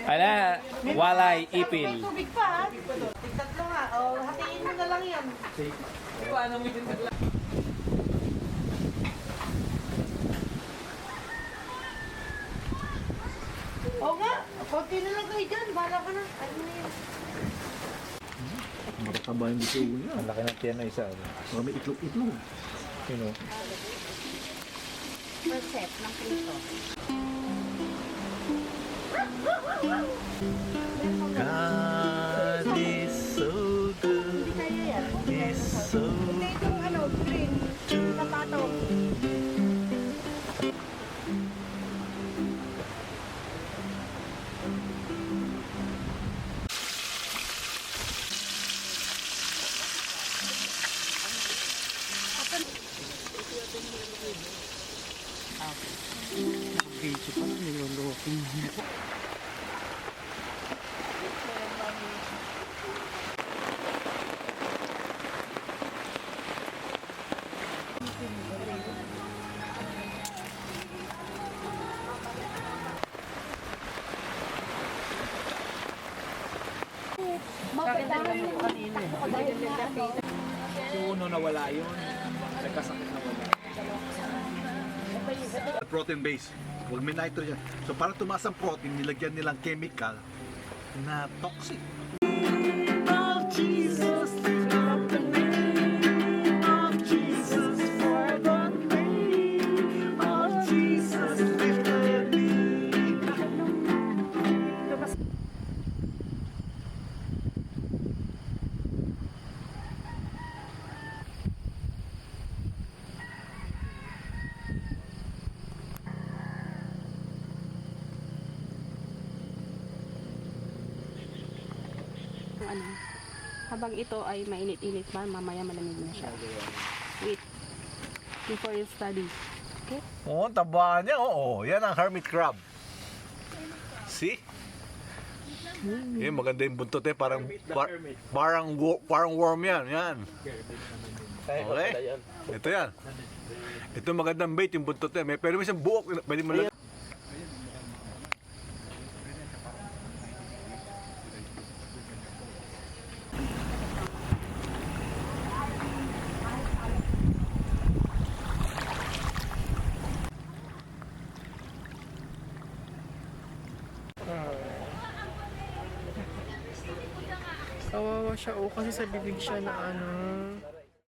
Ala, walay, ipil. Tubig pa. Tatlo nga. O, hatiin mo na lang yan. Paano mo yun na lang? Oo nga. Konti na lang kayo dyan. Bahala ka na. Ano na yun? Matataba yung bitugo niya. Ang laki ng tiyan na isa. May itlog-itlog. You know? First set ng prito. God is so good. He's so Hindi itong ano, green. Sapato. Yung uno nawala yun. Nagkasakit nawala. protein base. Huwag may nitrogen. So para tumaas ang protein, nilagyan nilang chemical na toxic. Oh Jesus, lift up the name of Jesus for the name of Jesus, lift the name. Ano, habang ito ay mainit-init pa, mamaya malamig na siya. Wait. Before you study. Okay? Oo, taba niya. Oo, yan ang hermit crab. See? Yan, maganda yung buntot eh. Parang worm yan. Yan. Okay? Ito yan. Ito magandang bait yung buntot eh. Pero may isang buok. Pwede mo lang. Kawawa siya kasi sa bibig siya na ano.